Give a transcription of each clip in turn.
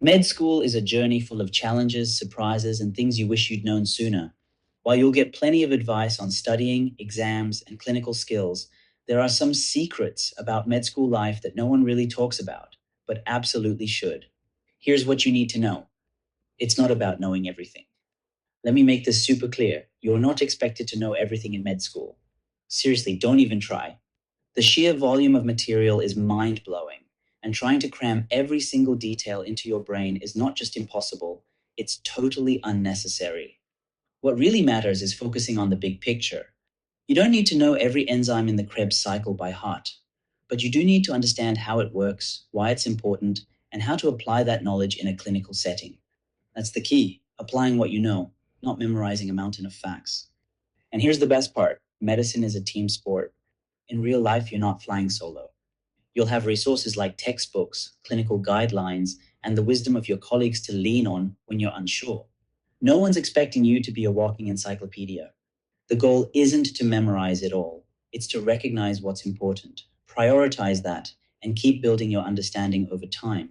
Med school is a journey full of challenges, surprises, and things you wish you'd known sooner. While you'll get plenty of advice on studying, exams, and clinical skills, there are some secrets about med school life that no one really talks about, but absolutely should. Here's what you need to know. It's not about knowing everything. Let me make this super clear. You're not expected to know everything in med school. Seriously, don't even try. The sheer volume of material is mind blowing, and trying to cram every single detail into your brain is not just impossible, it's totally unnecessary. What really matters is focusing on the big picture. You don't need to know every enzyme in the Krebs cycle by heart, but you do need to understand how it works, why it's important, and how to apply that knowledge in a clinical setting. That's the key, applying what you know, not memorizing a mountain of facts. And here's the best part: medicine is a team sport. In real life, you're not flying solo. You'll have resources like textbooks, clinical guidelines, and the wisdom of your colleagues to lean on when you're unsure. No one's expecting you to be a walking encyclopedia. The goal isn't to memorize it all, it's to recognize what's important, prioritize that, and keep building your understanding over time.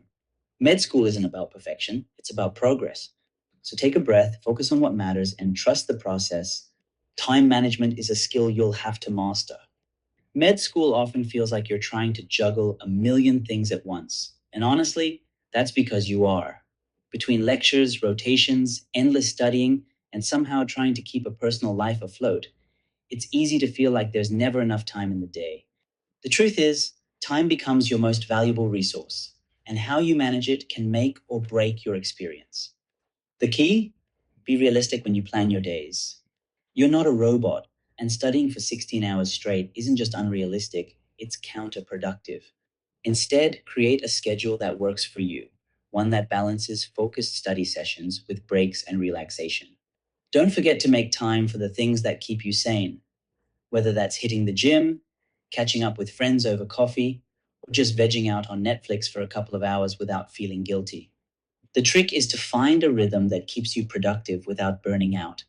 Med school isn't about perfection, it's about progress. So take a breath, focus on what matters, and trust the process. Time management is a skill you'll have to master. Med school often feels like you're trying to juggle a million things at once. And honestly, that's because you are. Between lectures, rotations, endless studying, and somehow trying to keep a personal life afloat, it's easy to feel like there's never enough time in the day. The truth is, time becomes your most valuable resource, and how you manage it can make or break your experience. The key? Be realistic when you plan your days. You're not a robot, and studying for 16 hours straight isn't just unrealistic, it's counterproductive. Instead, create a schedule that works for you, one that balances focused study sessions with breaks and relaxation. Don't forget to make time for the things that keep you sane, whether that's hitting the gym, catching up with friends over coffee, or just vegging out on Netflix for a couple of hours without feeling guilty. The trick is to find a rhythm that keeps you productive without burning out.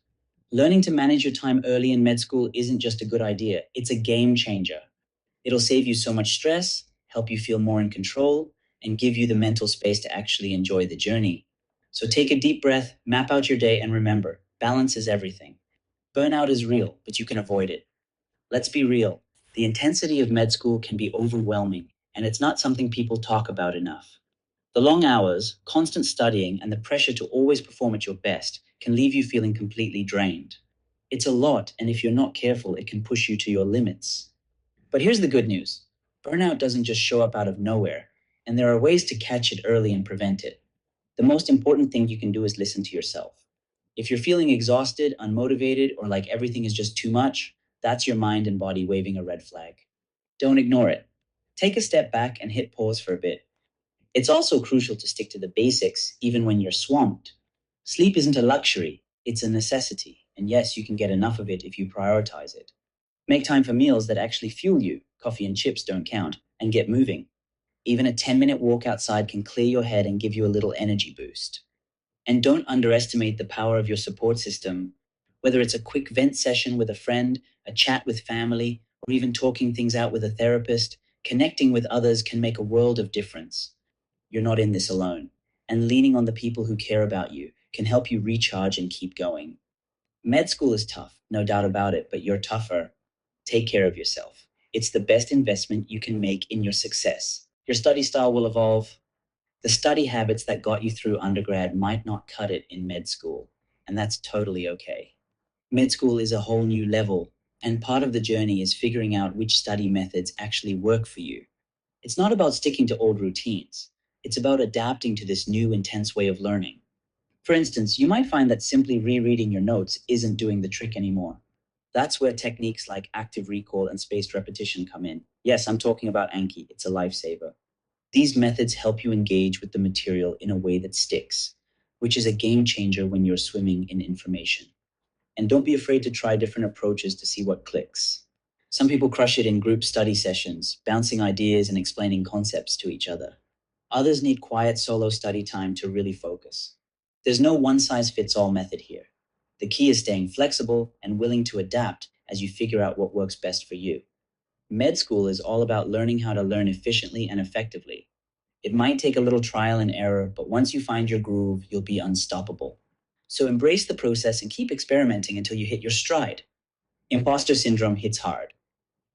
Learning to manage your time early in med school isn't just a good idea, it's a game changer. It'll save you so much stress, help you feel more in control, and give you the mental space to actually enjoy the journey. So take a deep breath, map out your day, and remember, balance is everything. Burnout is real, but you can avoid it. Let's be real. The intensity of med school can be overwhelming, and it's not something people talk about enough. The long hours, constant studying, and the pressure to always perform at your best can leave you feeling completely drained. It's a lot, and if you're not careful, it can push you to your limits. But here's the good news: burnout doesn't just show up out of nowhere, and there are ways to catch it early and prevent it. The most important thing you can do is listen to yourself. If you're feeling exhausted, unmotivated, or like everything is just too much, that's your mind and body waving a red flag. Don't ignore it. Take a step back and hit pause for a bit. It's also crucial to stick to the basics even when you're swamped. Sleep isn't a luxury, it's a necessity. And yes, you can get enough of it if you prioritize it. Make time for meals that actually fuel you. Coffee and chips don't count. And get moving. Even a 10-minute walk outside can clear your head and give you a little energy boost. And don't underestimate the power of your support system. Whether it's a quick vent session with a friend, a chat with family, or even talking things out with a therapist, connecting with others can make a world of difference. You're not in this alone. And leaning on the people who care about you can help you recharge and keep going. Med school is tough, no doubt about it, but you're tougher. Take care of yourself. It's the best investment you can make in your success. Your study style will evolve. The study habits that got you through undergrad might not cut it in med school, and that's totally okay. Med school is a whole new level, and part of the journey is figuring out which study methods actually work for you. It's not about sticking to old routines. It's about adapting to this new intense way of learning. For instance, you might find that simply rereading your notes isn't doing the trick anymore. That's where techniques like active recall and spaced repetition come in. Yes, I'm talking about Anki. It's a lifesaver. These methods help you engage with the material in a way that sticks, which is a game changer when you're swimming in information. And don't be afraid to try different approaches to see what clicks. Some people crush it in group study sessions, bouncing ideas and explaining concepts to each other. Others need quiet solo study time to really focus. There's no one size fits all method here. The key is staying flexible and willing to adapt as you figure out what works best for you. Med school is all about learning how to learn efficiently and effectively. It might take a little trial and error, but once you find your groove, you'll be unstoppable. So embrace the process and keep experimenting until you hit your stride. Imposter syndrome hits hard.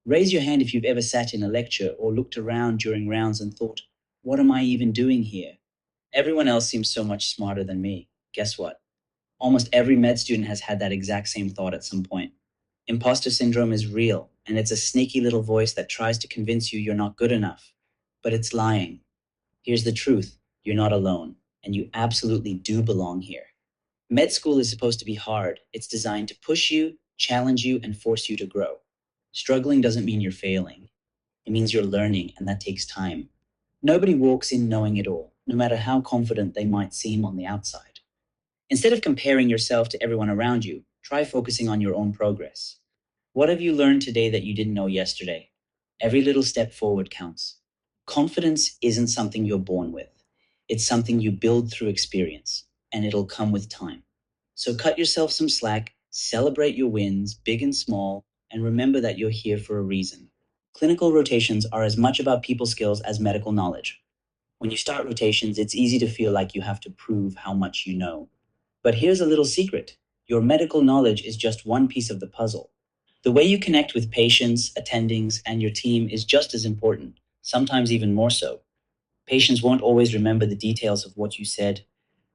Raise your hand if you've ever sat in a lecture or looked around during rounds and thought, what am I even doing here? Everyone else seems so much smarter than me. Guess what? Almost every med student has had that exact same thought at some point. Imposter syndrome is real, and it's a sneaky little voice that tries to convince you you're not good enough. But it's lying. Here's the truth: you're not alone, and you absolutely do belong here. Med school is supposed to be hard. It's designed to push you, challenge you, and force you to grow. Struggling doesn't mean you're failing, it means you're learning, and that takes time. Nobody walks in knowing it all, no matter how confident they might seem on the outside. Instead of comparing yourself to everyone around you, try focusing on your own progress. What have you learned today that you didn't know yesterday? Every little step forward counts. Confidence isn't something you're born with, it's something you build through experience, and it'll come with time. So cut yourself some slack, celebrate your wins, big and small, and remember that you're here for a reason. Clinical rotations are as much about people skills as medical knowledge. When you start rotations, it's easy to feel like you have to prove how much you know. But here's a little secret: your medical knowledge is just one piece of the puzzle. The way you connect with patients, attendings, and your team is just as important, sometimes even more so. Patients won't always remember the details of what you said,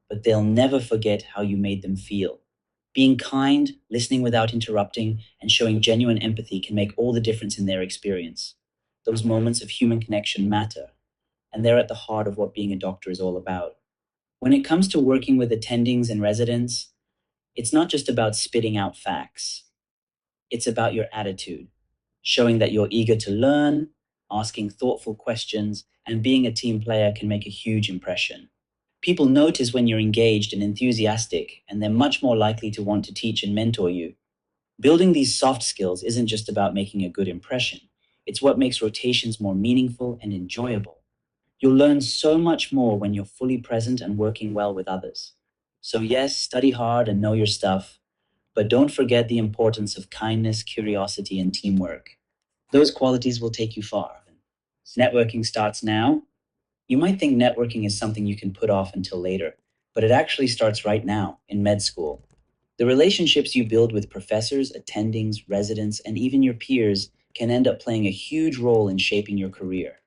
but they'll never forget how you made them feel. Being kind, listening without interrupting, and showing genuine empathy can make all the difference in their experience. Those moments of human connection matter, and they're at the heart of what being a doctor is all about. When it comes to working with attendings and residents, it's not just about spitting out facts, it's about your attitude, showing that you're eager to learn, asking thoughtful questions, and being a team player can make a huge impression. People notice when you're engaged and enthusiastic, and they're much more likely to want to teach and mentor you. Building these soft skills isn't just about making a good impression, it's what makes rotations more meaningful and enjoyable. You'll learn so much more when you're fully present and working well with others. So, yes, study hard and know your stuff, but don't forget the importance of kindness, curiosity, and teamwork. Those qualities will take you far. Networking starts now. You might think networking is something you can put off until later, but it actually starts right now in med school. The relationships you build with professors, attendings, residents, and even your peers can end up playing a huge role in shaping your career.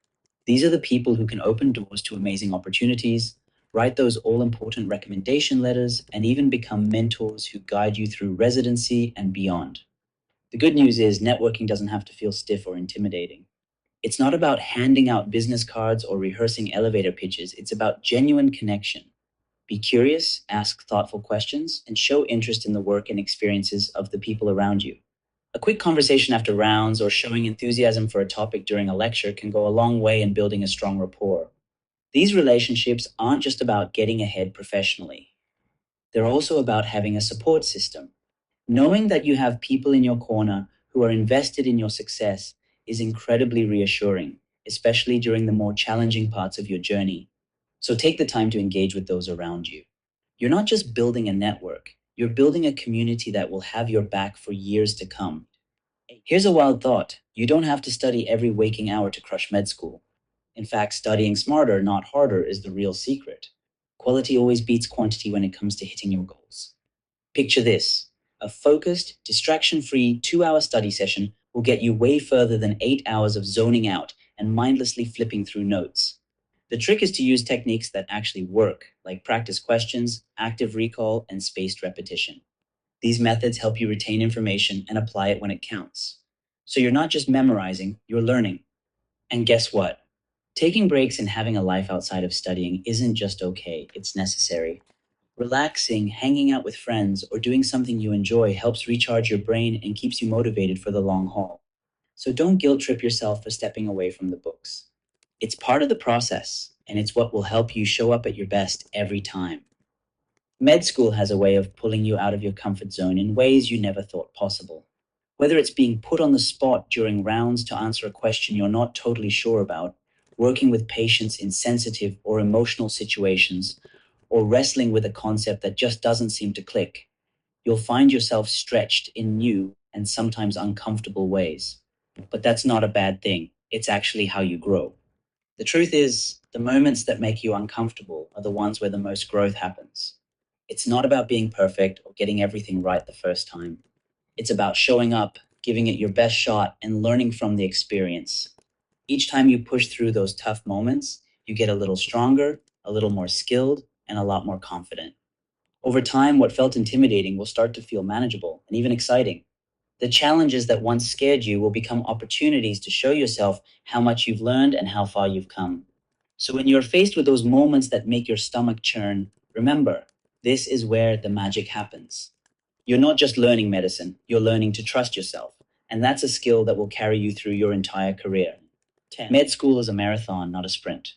These are the people who can open doors to amazing opportunities, write those all important recommendation letters, and even become mentors who guide you through residency and beyond. The good news is networking doesn't have to feel stiff or intimidating. It's not about handing out business cards or rehearsing elevator pitches, it's about genuine connection. Be curious, ask thoughtful questions, and show interest in the work and experiences of the people around you. A quick conversation after rounds or showing enthusiasm for a topic during a lecture can go a long way in building a strong rapport. These relationships aren't just about getting ahead professionally, they're also about having a support system. Knowing that you have people in your corner who are invested in your success is incredibly reassuring, especially during the more challenging parts of your journey. So take the time to engage with those around you. You're not just building a network, you're building a community that will have your back for years to come. Here's a wild thought: you don't have to study every waking hour to crush med school. In fact, studying smarter, not harder, is the real secret. Quality always beats quantity when it comes to hitting your goals. Picture this: a focused, distraction free 2 hour study session will get you way further than 8 hours of zoning out and mindlessly flipping through notes. The trick is to use techniques that actually work, like practice questions, active recall, and spaced repetition. These methods help you retain information and apply it when it counts. So you're not just memorizing, you're learning. And guess what? Taking breaks and having a life outside of studying isn't just okay, it's necessary. Relaxing, hanging out with friends, or doing something you enjoy helps recharge your brain and keeps you motivated for the long haul. So don't guilt trip yourself for stepping away from the books. It's part of the process, and it's what will help you show up at your best every time. Med school has a way of pulling you out of your comfort zone in ways you never thought possible. Whether it's being put on the spot during rounds to answer a question you're not totally sure about, working with patients in sensitive or emotional situations, or wrestling with a concept that just doesn't seem to click, you'll find yourself stretched in new and sometimes uncomfortable ways. But that's not a bad thing. It's actually how you grow. The truth is, the moments that make you uncomfortable are the ones where the most growth happens. It's not about being perfect or getting everything right the first time. It's about showing up, giving it your best shot, and learning from the experience. Each time you push through those tough moments, you get a little stronger, a little more skilled, and a lot more confident. Over time, what felt intimidating will start to feel manageable and even exciting. The challenges that once scared you will become opportunities to show yourself how much you've learned and how far you've come. So when you're faced with those moments that make your stomach churn, remember, this is where the magic happens. You're not just learning medicine, you're learning to trust yourself. And that's a skill that will carry you through your entire career. 10. Med school is a marathon, not a sprint.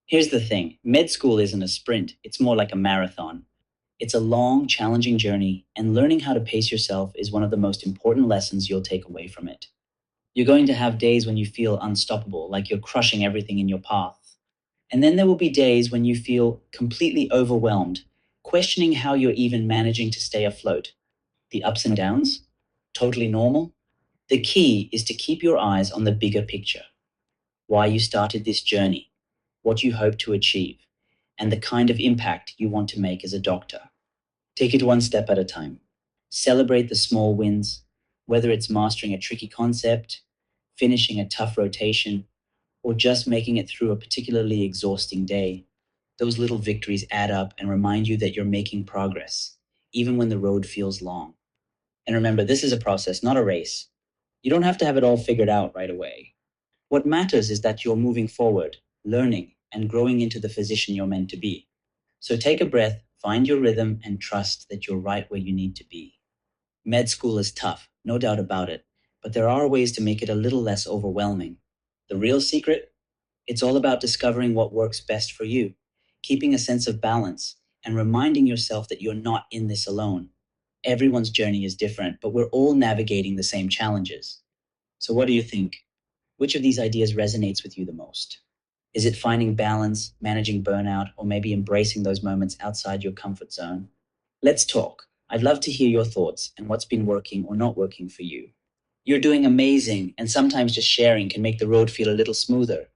Here's the thing, med school isn't a sprint, it's more like a marathon. It's a long, challenging journey, and learning how to pace yourself is one of the most important lessons you'll take away from it. You're going to have days when you feel unstoppable, like you're crushing everything in your path. And then there will be days when you feel completely overwhelmed, questioning how you're even managing to stay afloat. The ups and downs? Totally normal. The key is to keep your eyes on the bigger picture. Why you started this journey, what you hope to achieve, and the kind of impact you want to make as a doctor. Take it one step at a time. Celebrate the small wins, whether it's mastering a tricky concept, finishing a tough rotation, or just making it through a particularly exhausting day. Those little victories add up and remind you that you're making progress, even when the road feels long. And remember, this is a process, not a race. You don't have to have it all figured out right away. What matters is that you're moving forward, learning, and growing into the physician you're meant to be. So take a breath, find your rhythm, and trust that you're right where you need to be. Med school is tough, no doubt about it, but there are ways to make it a little less overwhelming. The real secret? It's all about discovering what works best for you, keeping a sense of balance, and reminding yourself that you're not in this alone. Everyone's journey is different, but we're all navigating the same challenges. So, what do you think? Which of these ideas resonates with you the most? Is it finding balance, managing burnout, or maybe embracing those moments outside your comfort zone? Let's talk. I'd love to hear your thoughts and what's been working or not working for you. You're doing amazing, and sometimes just sharing can make the road feel a little smoother.